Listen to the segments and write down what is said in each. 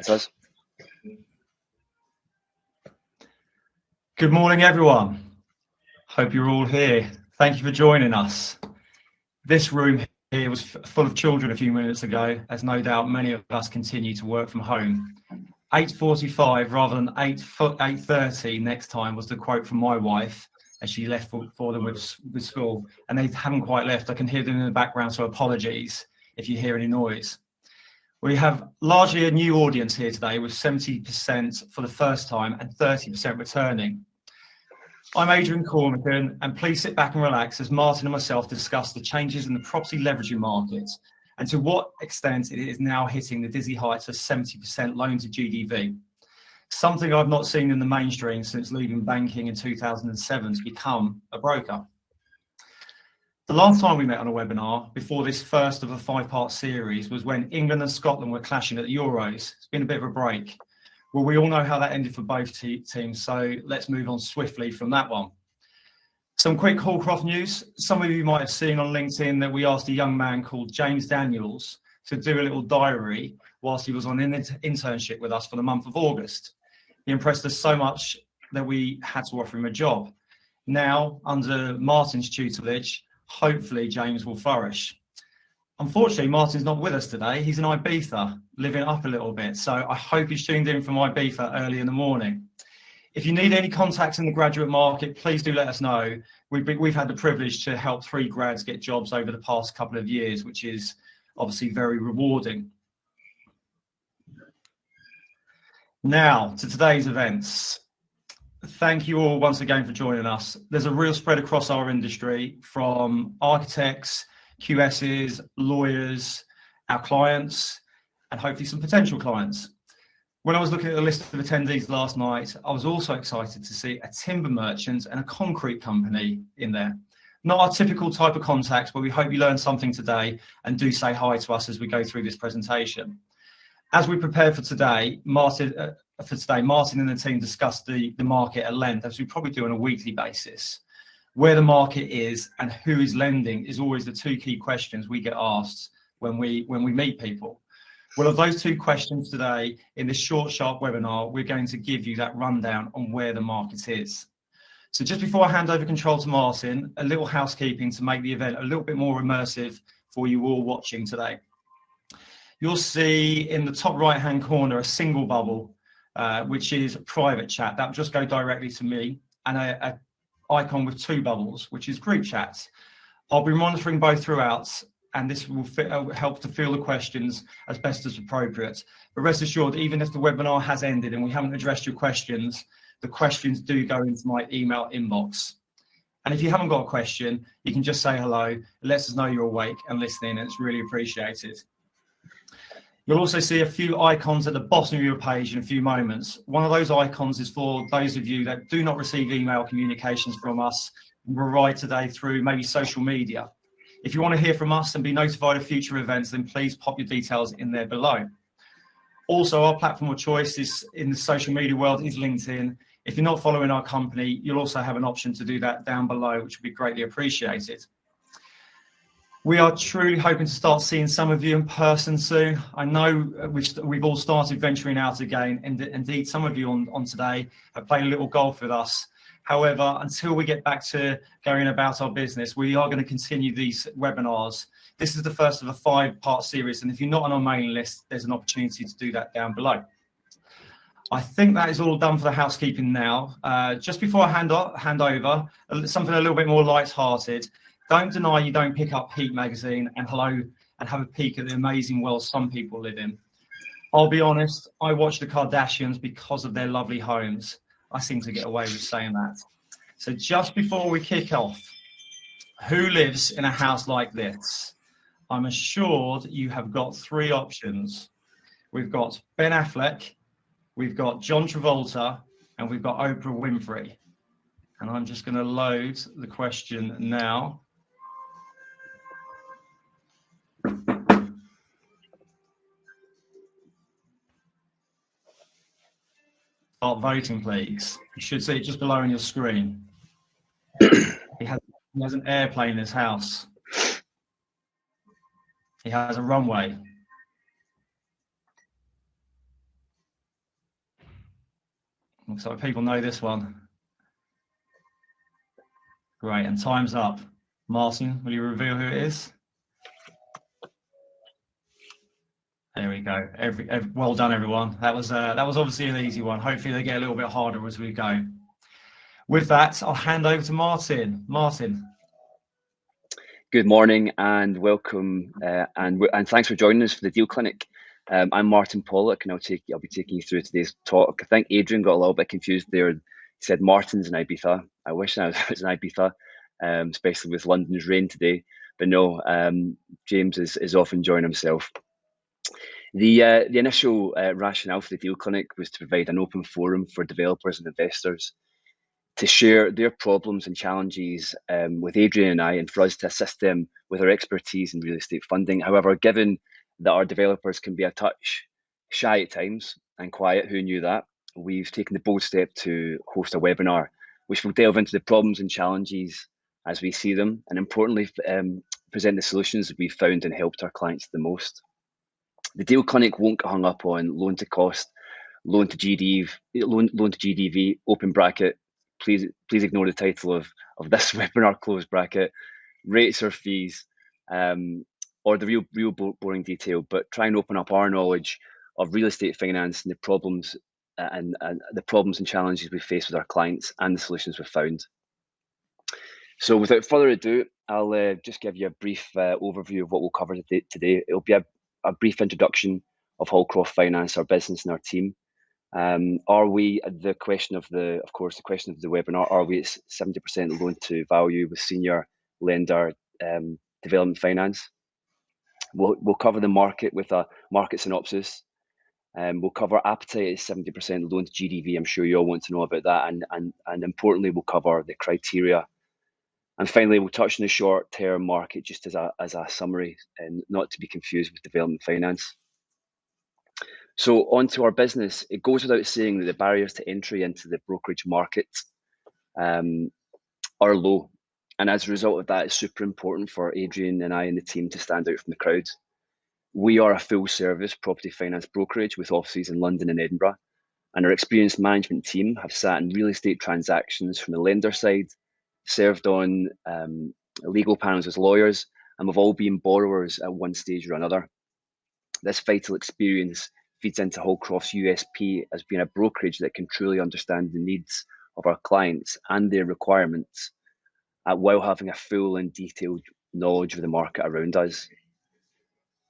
It says. Good morning, everyone. Hope you're all here. Thank you for joining us. This room here was full of children a few minutes ago, as no doubt many of us continue to work from home. 8:45 rather than 8:30 next time was the quote from my wife as she left for them with school, and they haven't quite left. I can hear them in the background, so apologies if you hear any noise. We have largely a new audience here today, with 70% for the first time and 30% returning. I'm Adrian Cormican, and please sit back and relax as Martyn and myself discuss the changes in the property leveraging market and to what extent it is now hitting the dizzy heights of 70% loan to GDV, something I've not seen in the mainstream since leaving banking in 2007 to become a broker. The last time we met on a webinar before this first of a 5-part series was when England and Scotland were clashing at the Euros. It's been a bit of a break. Well, we all know how that ended for both teams, so let's move on swiftly from that one. Some quick Hallcroft news. Some of you might have seen on LinkedIn that we asked a young man called James Daniels to do a little diary whilst he was on an internship with us for the month of August. He impressed us so much that we had to offer him a job. Now, under Martyn's tutelage, hopefully James will flourish. Unfortunately, Martyn's not with us today. He's in Ibiza, living up a little bit. So I hope he's tuned in from Ibiza early in the morning. If you need any contacts in the graduate market, please do let us know. We've had the privilege to help 3 grads get jobs over the past couple of years, which is obviously very rewarding. Now to today's events. Thank you all once again for joining us. There's a real spread across our industry, from architects, QSs, lawyers, our clients, and hopefully some potential clients. When I was looking at the list of attendees last night, I was also excited to see a timber merchant and a concrete company in there. Not our typical type of contacts, but we hope you learned something today and do say hi to us as we go through this presentation. As we prepare for today, Martyn and the team discussed the market at length, as we probably do on a weekly basis. Where the market is and who is lending is always the 2 key questions we get asked when we meet people. Well, of those 2 questions today, in this short, sharp webinar, we're going to give you that rundown on where the market is. So just before I hand over control to Martyn, a little housekeeping to make the event a little bit more immersive for you all watching today. You'll see in the top right-hand corner a single bubble, which is private chat. That will just go directly to me, and a icon with 2 bubbles, which is group chats. I'll be monitoring both throughout, and this will help to field the questions as best as appropriate. But rest assured, even if the webinar has ended and we haven't addressed your questions, the questions do go into my email inbox. And if you haven't got a question, you can just say hello. It lets us know you're awake and listening, and it's really appreciated. You'll also see a few icons at the bottom of your page in a few moments. One of those icons is for those of you that do not receive email communications from us and will write today through maybe social media. If you want to hear from us and be notified of future events, then please pop your details in there below. Also, our platform of choice is in the social media world is LinkedIn. If you're not following our company, you'll also have an option to do that down below, which would be greatly appreciated. We are truly hoping to start seeing some of you in person soon. I know we've all started venturing out again, and indeed some of you on today have played a little golf with us. However, until we get back to going about our business, we are going to continue these webinars. This is the first of a 5-part series, and if you're not on our mailing list, there's an opportunity to do that down below. I think that is all done for the housekeeping now. Just before I hand over, something a little bit more light-hearted. Don't deny you don't pick up Heat magazine and have a peek at the amazing world some people live in. I'll be honest, I watch the Kardashians because of their lovely homes. I seem to get away with saying that. So just before we kick off, who lives in a house like this? I'm assured you have got 3 options. We've got Ben Affleck, we've got John Travolta, and we've got Oprah Winfrey. And I'm just going to load the question now. Start voting, please. You should see it just below on your screen. He has an airplane in his house. He has a runway. Looks like people know this one. Great, and time's up. Martyn, will you reveal who it is? There we go. Well done, everyone. That was obviously an easy one. Hopefully they get a little bit harder as we go. With that, I'll hand over to Martyn. Martyn. Good morning and welcome, and thanks for joining us for the Deal Clinic. I'm Martyn Pollock, and I'll be taking you through today's talk. I think Adrian got a little bit confused there. He said Martyn's in Ibiza. I wish I was in Ibiza, especially with London's rain today. But no, James is off enjoying himself. The initial rationale for the Deal Clinic was to provide an open forum for developers and investors to share their problems and challenges with Adrian and I, and for us to assist them with our expertise in real estate funding. However, given that our developers can be a touch shy at times and quiet, who knew that, we've taken the bold step to host a webinar, which will delve into the problems and challenges as we see them, and importantly, present the solutions that we've found and helped our clients the most. The Deal Clinic won't get hung up on loan to cost, loan to GDV, open bracket. Please ignore the title of this webinar, close bracket, rates or fees, or the real boring detail, but try and open up our knowledge of real estate finance and the problems and challenges we face with our clients and the solutions we've found. So without further ado, I'll just give you a brief overview of what we'll cover today. It'll be a brief introduction of Hallcroft Finance, our business and our team. The question of the webinar, are we at 70% loan to value with senior lender development finance? We'll cover the market with a market synopsis. We'll cover appetite at 70% loan to GDV. I'm sure you all want to know about that, and importantly, we'll cover the criteria. And finally, we'll touch on the short-term market just as a summary, and not to be confused with development finance. So on to our business. It goes without saying that the barriers to entry into the brokerage market are low. And as a result of that, it's super important for Adrian and I and the team to stand out from the crowd. We are a full service property finance brokerage with offices in London and Edinburgh. And our experienced management team have sat in real estate transactions from the lender side, served on legal panels as lawyers, and we've all been borrowers at one stage or another. This vital experience feeds into Hallcroft's USP as being a brokerage that can truly understand the needs of our clients and their requirements, while having a full and detailed knowledge of the market around us.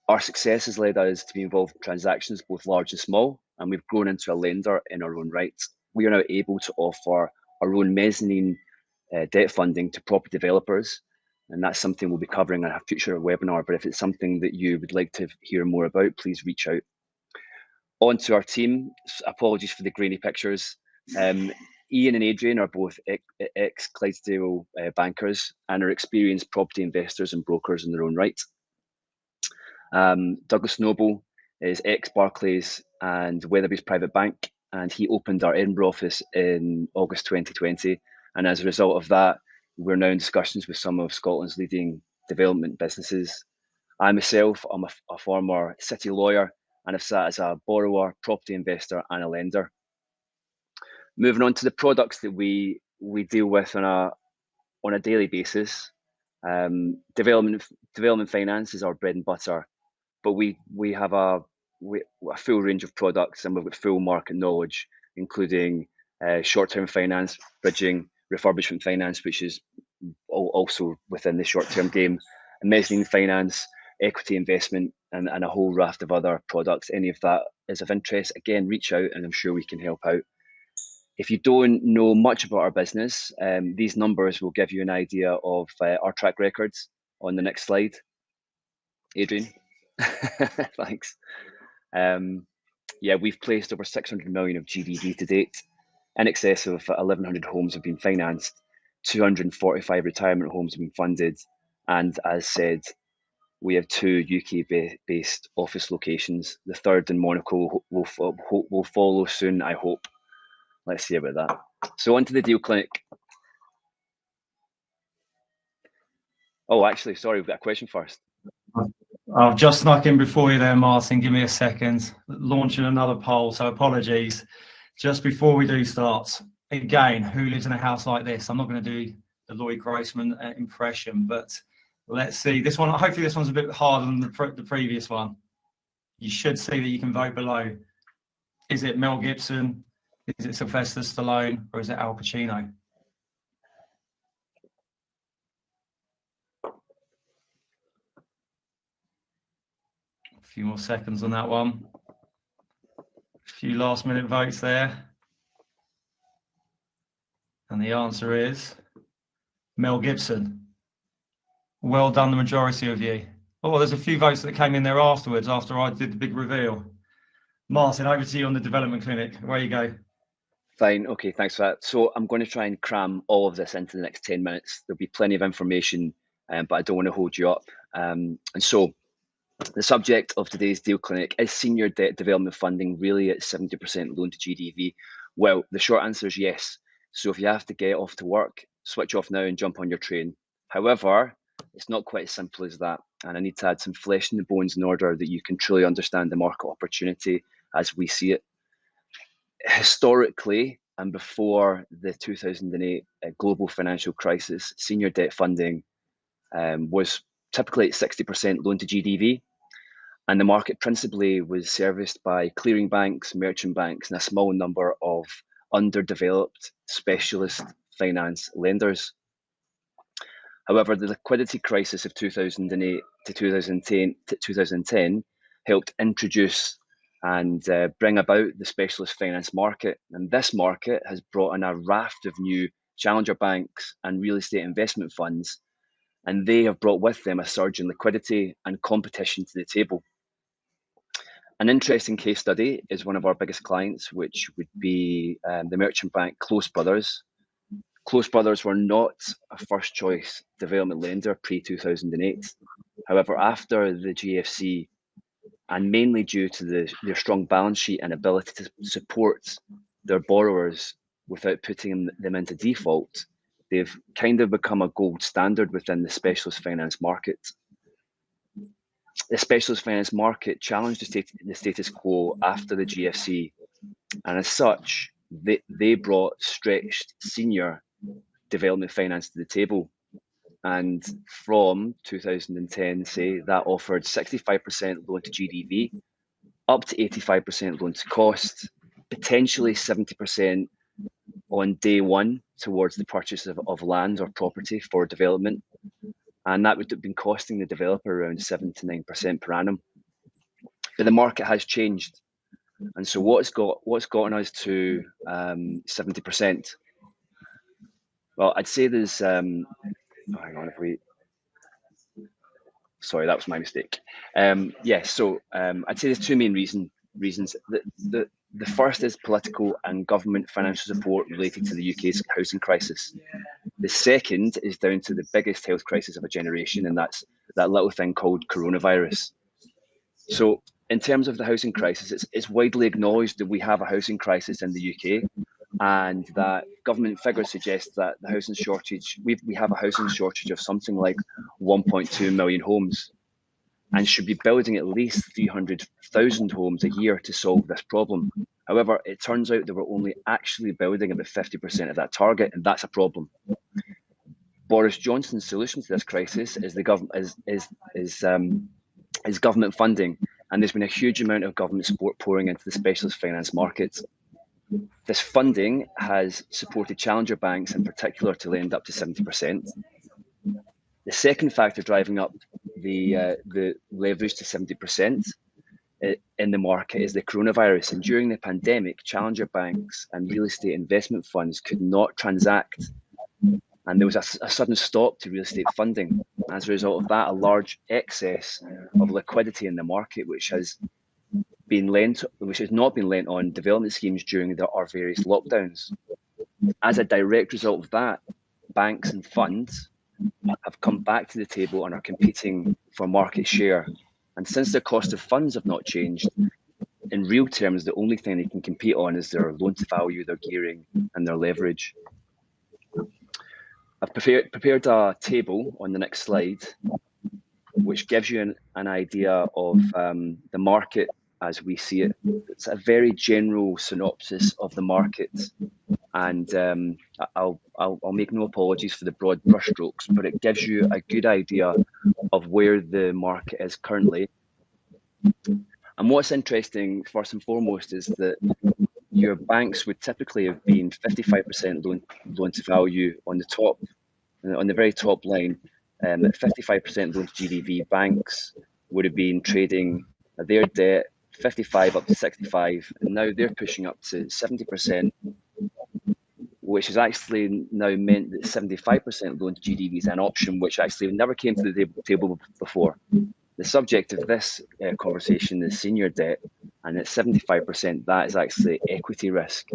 Our success has led us to be involved in transactions both large and small, and we've grown into a lender in our own right. We are now able to offer our own mezzanine debt funding to property developers, and that's something we'll be covering in a future webinar. But if it's something that you would like to hear more about, please reach out. On to our team. Apologies for the grainy pictures. Ian and Adrian are both ex-Clydesdale bankers and are experienced property investors and brokers in their own right. Douglas Noble is ex-Barclays and Weatherby's private bank, and he opened our Edinburgh office in August 2020. And as a result of that, we're now in discussions with some of Scotland's leading development businesses. I myself, I'm a former city lawyer and have sat as a borrower, property investor, and a lender. Moving on to the products that we deal with on a daily basis. Development finance is our bread and butter, but we have a full range of products, and we've got full market knowledge, including short-term finance, bridging, refurbishment finance, which is also within the short-term game, and mezzanine finance, equity investment, and a whole raft of other products. Any of that is of interest, again, reach out and I'm sure we can help out. If you don't know much about our business, these numbers will give you an idea of our track records on the next slide. Adrian, thanks. We've placed over 600 million of GDV to date. In excess of 1,100 homes have been financed, 245 retirement homes have been funded, and as said, we have 2 UK-based office locations. The third in Monaco will follow soon, I hope. Let's see about that. So on to the Deal Clinic. Oh, actually, sorry, we've got a question first. I've just snuck in before you there, Martyn. Give me a second. Launching another poll, so apologies. Just before we do start, again, who lives in a house like this? I'm not going to do the Lloyd Grossman impression, but let's see. This one, hopefully this one's a bit harder than the previous one. You should see that you can vote below. Is it Mel Gibson? Is it Sylvester Stallone? Or is it Al Pacino? A few more seconds on that one. A few last minute votes there. And the answer is Mel Gibson. Well done, the majority of you. Oh, there's a few votes that came in there afterwards, after I did the big reveal. Martyn, over to you on the development clinic. Where you go? Fine. Okay, thanks for that. So I'm going to try and cram all of this into the next 10 minutes. There'll be plenty of information, but I don't want to hold you up. And so the subject of today's deal clinic is senior debt development funding really at 70% loan to GDV? Well, the short answer is yes. So if you have to get off to work, switch off now and jump on your train. However, it's not quite as simple as that. And I need to add some flesh in the bones in order that you can truly understand the market opportunity as we see it. Historically, and before the 2008 global financial crisis, senior debt funding was typically at 60% loan to GDV. And the market principally was serviced by clearing banks, merchant banks, and a small number of underdeveloped specialist finance lenders. However, the liquidity crisis of 2008 to 2010 helped introduce and bring about the specialist finance market. And this market has brought in a raft of new challenger banks and real estate investment funds, and they have brought with them a surge in liquidity and competition to the table. An interesting case study is one of our biggest clients, which would be the merchant bank Close Brothers. Close Brothers were not a first choice development lender pre-2008. However, after the GFC, and mainly due to their strong balance sheet and ability to support their borrowers without putting them into default, they've kind of become a gold standard within the specialist finance market. The specialist finance market challenged the status quo after the GFC, and as such, they brought stretched senior development finance to the table. And from 2010, say, that offered 65% loan to GDV, up to 85% loan to cost, potentially 70% on day one towards the purchase of land or property for development. And that would have been costing the developer around 7 to 9% per annum. But the market has changed. And so what's gotten us to 70%? Well, I'd say there's, hang on, if we, sorry, that was my mistake. I'd say there's two main reasons. The first is political and government financial support related to the UK's housing crisis. The second is down to the biggest health crisis of a generation, and that's that little thing called coronavirus. So in terms of the housing crisis, it's widely acknowledged that we have a housing crisis in the UK, and that government figures suggest that the housing shortage, we have a housing shortage of something like 1.2 million homes, and should be building at least 300,000 homes a year to solve this problem. However, it turns out that we're only actually building about 50% of that target, and that's a problem. Boris Johnson's solution to this crisis is government funding, and there's been a huge amount of government support pouring into the specialist finance market. This funding has supported challenger banks in particular to lend up to 70%. The second factor driving up the leverage to 70% in the market is the coronavirus. And during the pandemic, challenger banks and real estate investment funds could not transact. And there was a sudden stop to real estate funding. As a result of that, a large excess of liquidity in the market, which has not been lent on development schemes during our various lockdowns. As a direct result of that, banks and funds have come back to the table and are competing for market share. And since their cost of funds have not changed, in real terms, the only thing they can compete on is their loan to value, their gearing, and their leverage. I've prepared a table on the next slide, which gives you an idea of the market as we see it. It's a very general synopsis of the market, and I'll make no apologies for the broad brushstrokes, but it gives you a good idea of where the market is currently. And what's interesting, first and foremost, is that your banks would typically have been 55% loan to value on the top, on the very top line. At 55% loan to GDV, banks would have been trading their debt 55 up to 65, and now they're pushing up to 70%, which has actually now meant that 75% loan to GDV is an option, which actually never came to the table before. The subject of this conversation is senior debt, and at 75%, that is actually equity risk.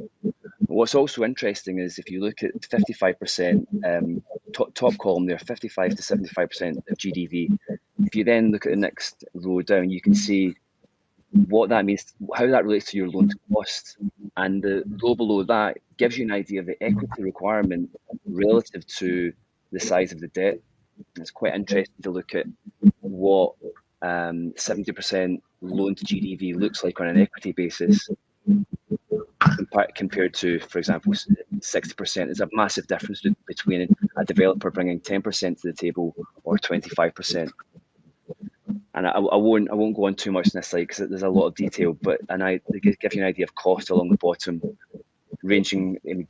What's also interesting is if you look at 55%, top column there, 55 to 75% of GDV. If you then look at the next row down, you can see what that means, how that relates to your loan to cost. And the row below that gives you an idea of the equity requirement relative to the size of the debt. It's quite interesting to look at what 70% loan to GDV looks like on an equity basis compared to, for example, 60%. There's a massive difference between a developer bringing 10% to the table or 25%. And I won't go on too much on this slide because there's a lot of detail, but I give you an idea of cost along the bottom, ranging in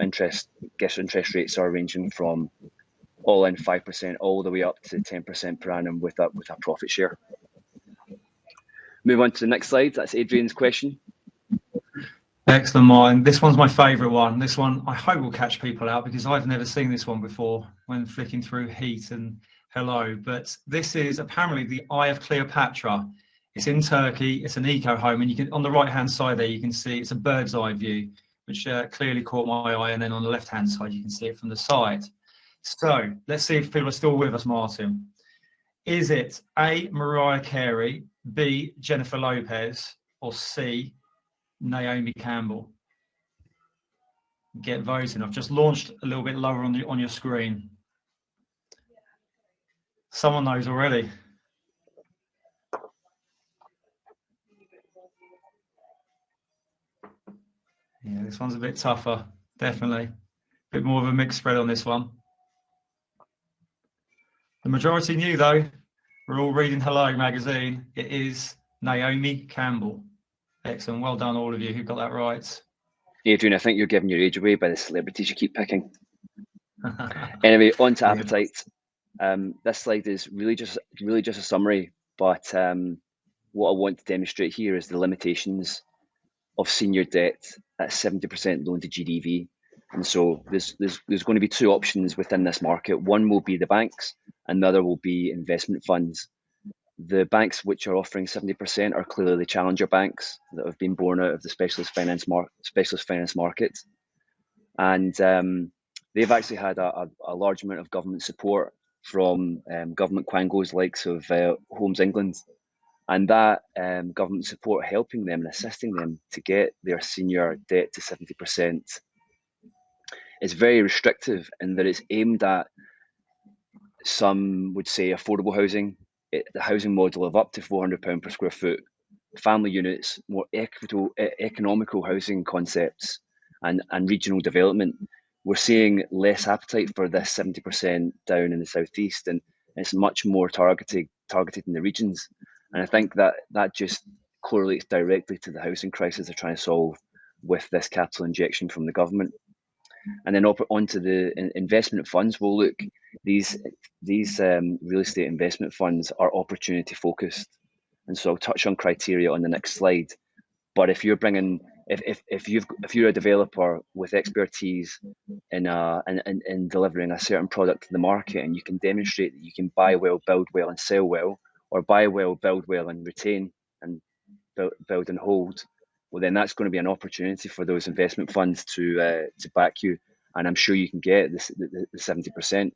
interest rates are ranging from all in 5% all the way up to 10% per annum with a profit share. Move on to the next slide. That's Adrian's question. Excellent, Martyn. This one's my favourite one. This one I hope will catch people out because I've never seen this one before when flicking through Heat and Hello. But this is apparently the Eye of Cleopatra. It's in Turkey. It's an eco home, and you can on the right hand side there you can see it's a bird's eye view, which clearly caught my eye. And then on the left hand side you can see it from the side. So let's see if people are still with us, Martyn. Is it A, Mariah Carey, B, Jennifer Lopez, or C, Naomi Campbell? Get voting. I've just launched a little bit lower on your screen. Someone knows already. Yeah, this one's a bit tougher, definitely. A bit more of a mixed spread on this one. The majority knew, though. We're all reading Hello magazine. It is Naomi Campbell. Excellent. Well done, all of you who got that right. Adrian, I think you're giving your age away by the celebrities you keep picking. Anyway, on to appetite. This slide is really just a summary, but what I want to demonstrate here is the limitations of senior debt at 70% loan to GDV. And so there's going to be two options within this market. One will be the banks, another will be investment funds. The banks which are offering 70% are clearly the challenger banks that have been born out of the specialist finance market. And they've actually had a large amount of government support from government quangos likes of Homes England. And that government support helping them and assisting them to get their senior debt to 70% is very restrictive in that it's aimed at, some would say, affordable housing, the housing model of up to £400 per square foot, family units, more economical housing concepts, and regional development. We're seeing less appetite for this 70% down in the southeast, and it's much more targeted in the regions. And I think that just correlates directly to the housing crisis they're trying to solve with this capital injection from the government. And then onto the investment funds. Well, look, these real estate investment funds are opportunity focused, and so I'll touch on criteria on the next slide. But if you're bringing, if you're a developer with expertise in delivering a certain product to the market, and you can demonstrate that you can buy well, build well, and sell well, or buy well, build well, and retain, and build and hold, well, then that's going to be an opportunity for those investment funds to back you, and I'm sure you can get the 70%.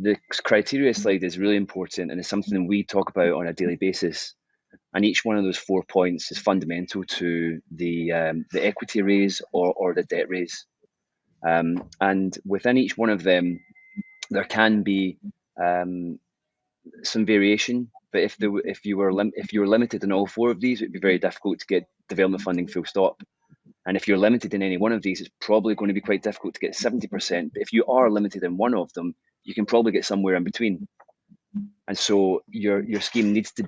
The criteria slide is really important, and it's something we talk about on a daily basis. And each one of those 4 points is fundamental to the equity raise or the debt raise. And within each one of them, there can be some variation But if you were limited in all four of these, it'd be very difficult to get development funding full stop. And if you're limited in any one of these, it's probably going to be quite difficult to get 70%. But if you are limited in one of them, you can probably get somewhere in between. And so your scheme needs to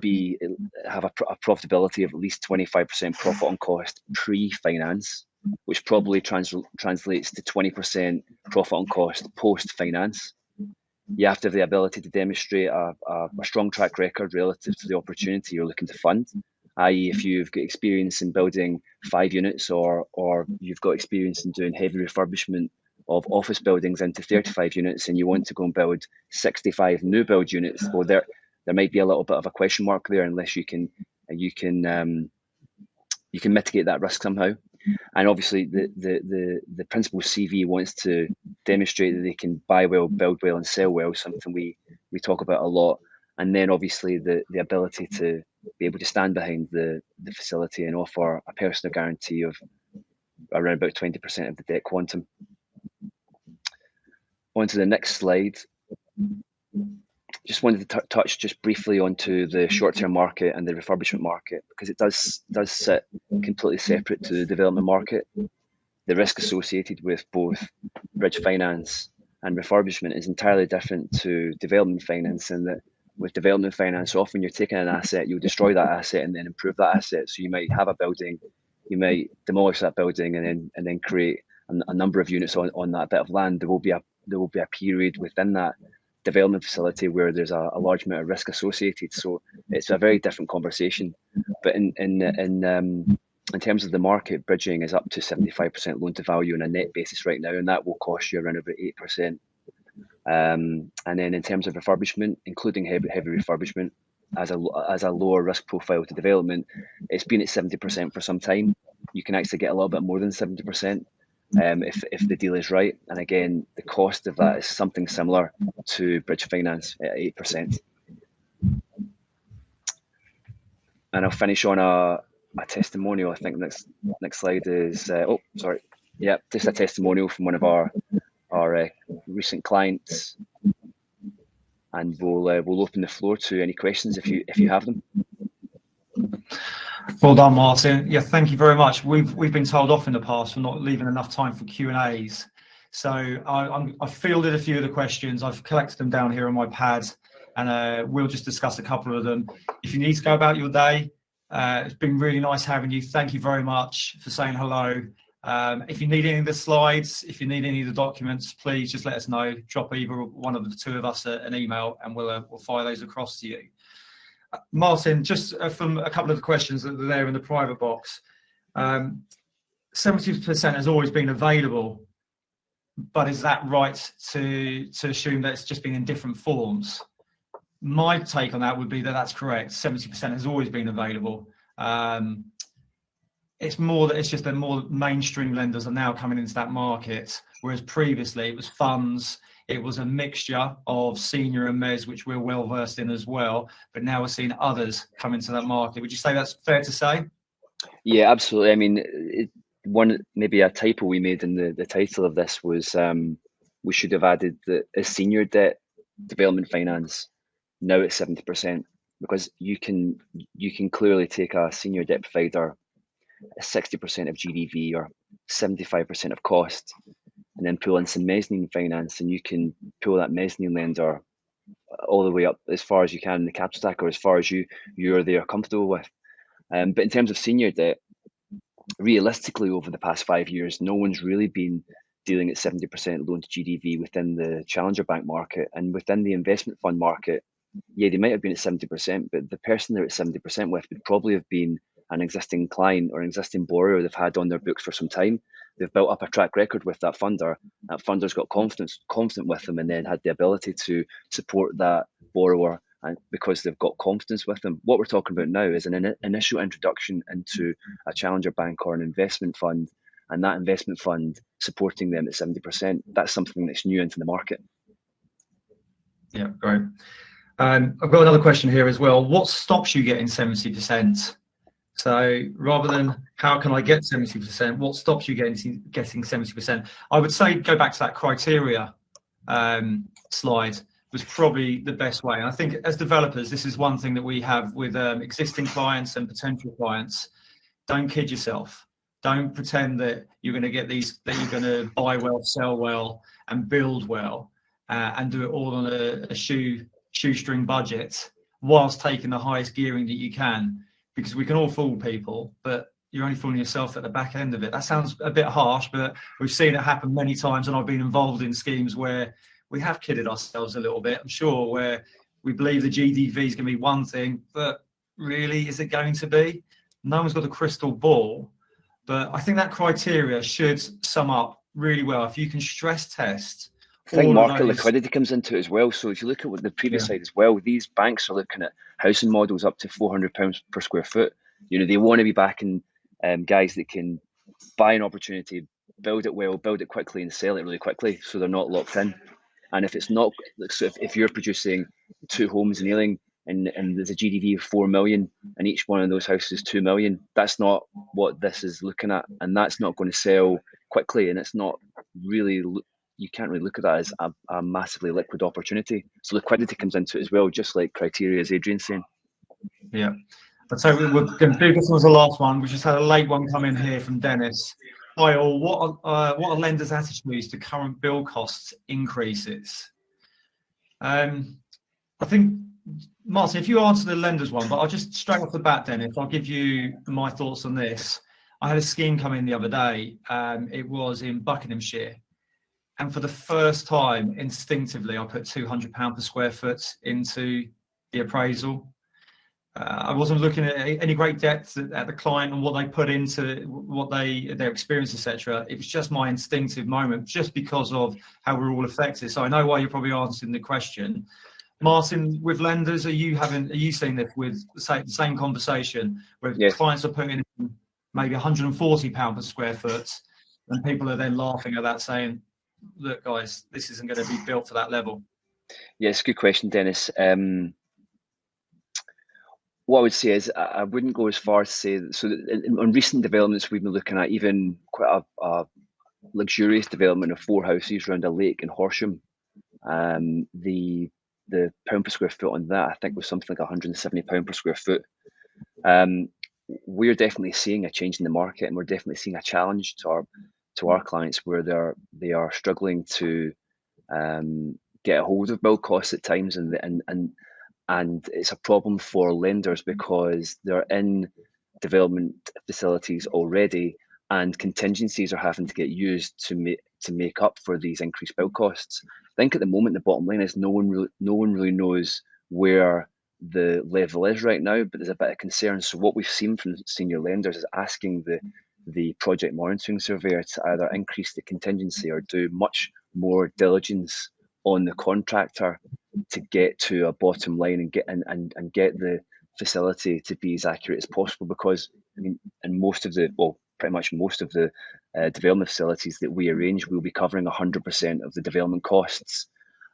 have a profitability of at least 25% profit on cost pre-finance, which probably translates to 20% profit on cost post-finance. You have to have the ability to demonstrate a strong track record relative to the opportunity you're looking to fund, i.e. if you've got experience in building 5 units or you've got experience in doing heavy refurbishment of office buildings into 35 units and you want to go and build 65 new build units, well, there might be a little bit of a question mark there unless you can mitigate that risk somehow. And obviously the principal CV wants to demonstrate that they can buy well, build well and sell well, something we talk about a lot. And then obviously the ability to be able to stand behind the facility and offer a personal guarantee of around about 20% of the debt quantum. On to the next slide. Just wanted to touch just briefly onto the short-term market and the refurbishment market, because it does sit completely separate to the development market. The risk associated with both bridge finance and refurbishment is entirely different to development finance, in that with development finance, often you're taking an asset, you'll destroy that asset and then improve that asset. So you might have a building, you might demolish that building and then create a number of units on that bit of land. There will be a period within that development facility where there's a large amount of risk associated. So it's a very different conversation. But in terms of the market, bridging is up to 75% loan to value on a net basis right now, and that will cost you around about 8%. And then in terms of refurbishment, including heavy refurbishment as a lower risk profile to development, it's been at 70% for some time. You can actually get a little bit more than 70%. If the deal is right. And again, the cost of that is something similar to bridge finance at 8%. And I'll finish on a testimonial. I think next slide is, just a testimonial from one of our recent clients. And we'll open the floor to any questions if you have them. Well done, Martyn. Yeah, thank you very much. We've been told off in the past for not leaving enough time for Q&As. So I've fielded a few of the questions. I've collected them down here on my pad, and we'll just discuss a couple of them. If you need to go about your day, it's been really nice having you. Thank you very much for saying hello. If you need any of the slides, if you need any of the documents, please just let us know. Drop either one of the two of us an email, and we'll fire those across to you. Martyn, just from a couple of the questions that are there in the private box, 70% has always been available, but is that right to assume that it's just been in different forms? My take on that would be that that's correct. 70% has always been available. It's more that it's just that more mainstream lenders are now coming into that market, whereas previously it was funds. It was a mixture of senior and mezz, which we're well versed in as well. But now we're seeing others come into that market. Would you say that's fair to say? Yeah, absolutely. I mean, maybe a typo we made in the title of this was we should have added the senior debt development finance now at 70%, because you can clearly take a senior debt provider at 60% of GDV or 75% of cost, and then pull in some mezzanine finance, and you can pull that mezzanine lender all the way up as far as you can in the capital stack, or as far as you're there comfortable with. But in terms of senior debt, realistically over the past 5 years, no one's really been dealing at 70% loan to GDV within the challenger bank market. And within the investment fund market, yeah, they might have been at 70%, but the person they're at 70% with would probably have been an existing client or an existing borrower they've had on their books for some time. They've built up a track record with that funder. That funder's got confident with them, and then had the ability to support that borrower, and because they've got confidence with them. What we're talking about now is an initial introduction into a challenger bank or an investment fund, and that investment fund supporting them at 70%. That's something that's new into the market. Yeah, great. I've got another question here as well. What stops you getting 70%? So rather than how can I get 70%, what stops you getting 70%? I would say go back to that criteria slide, was probably the best way. And I think as developers, this is one thing that we have with existing clients and potential clients. Don't kid yourself. Don't pretend that you're going to get these, that you're going to buy well, sell well, and build well, and do it all on a shoestring budget, whilst taking the highest gearing that you can, because we can all fool people, but you're only fooling yourself at the back end of it. That sounds a bit harsh, but we've seen it happen many times, and I've been involved in schemes where we have kidded ourselves a little bit, I'm sure, where we believe the GDV is going to be one thing, but really, is it going to be? No one's got a crystal ball, but I think that criteria should sum up really well. If you can stress test, I think market liquidity comes into it as well. So if you look at what the previous side as well, these banks are looking at housing models up to £400 per square foot. You know, they want to be backing guys that can buy an opportunity, build it well, build it quickly, and sell it really quickly, so they're not locked in. And if it's not, so if you're producing 2 homes in Ealing and there's a GDV of 4 million and each one of those houses is 2 million, that's not what this is looking at, and that's not going to sell quickly, and it's not really, you can't really look at that as a massively liquid opportunity. So liquidity comes into it as well, just like criteria, as Adrian's saying. Yeah. So we're going to do this one as the last one. We just had a late one come in here from Dennis. Hi all, what are lenders' attitudes to current bill costs increases? I think, Martyn, if you answer the lenders one, but I'll just straight off the bat, Dennis, I'll give you my thoughts on this. I had a scheme come in the other day. It was in Buckinghamshire. And for the first time, instinctively, I put £200 per square foot into the appraisal. I wasn't looking at any great depth at the client and what they put into what their experience, etc. It was just my instinctive moment, just because of how we're all affected. So I know why you're probably answering the question. Martyn, with lenders, are you seeing this with the same conversation where clients are putting in maybe £140 per square foot, and people are then laughing at that, saying, "Look, guys, this isn't going to be built for that level"? Yeah, it's a good question, Dennis. What I would say is I wouldn't go as far as to say that. So on recent developments, we've been looking at even quite a luxurious development of 4 houses around a lake in Horsham. The pound per square foot on that, I think, was something like £170 per square foot. We're definitely seeing a change in the market, and we're definitely seeing a challenge to our clients where they are struggling to get a hold of build costs at times, and it's a problem for lenders because they're in development facilities already, and contingencies are having to get used to make up for these increased build costs. I think at the moment the bottom line is no one really knows where the level is right now, but there's a bit of concern. So what we've seen from senior lenders is asking the project monitoring surveyor to either increase the contingency or do much more diligence on the contractor to get to a bottom line and get the facility to be as accurate as possible. Because I mean, in pretty much most of the development facilities that we arrange, we'll be covering 100% of the development costs,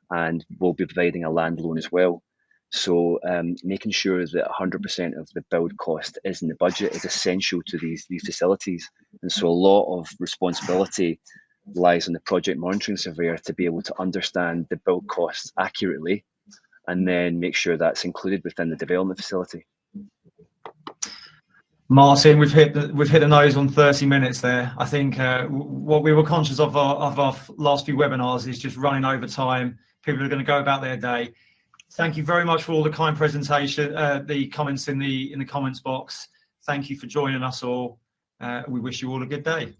and we'll be providing a land loan as well. So making sure that 100% of the build cost is in the budget is essential to these facilities. And so a lot of responsibility lies on the project monitoring surveyor to be able to understand the build costs accurately and then make sure that's included within the development facility. Martyn, we've hit the nose on 30 minutes there. I think what we were conscious of our last few webinars is just running over time. People are going to go about their day. Thank you very much for all the kind presentation, the comments in the comments box. Thank you for joining us all. We wish you all a good day.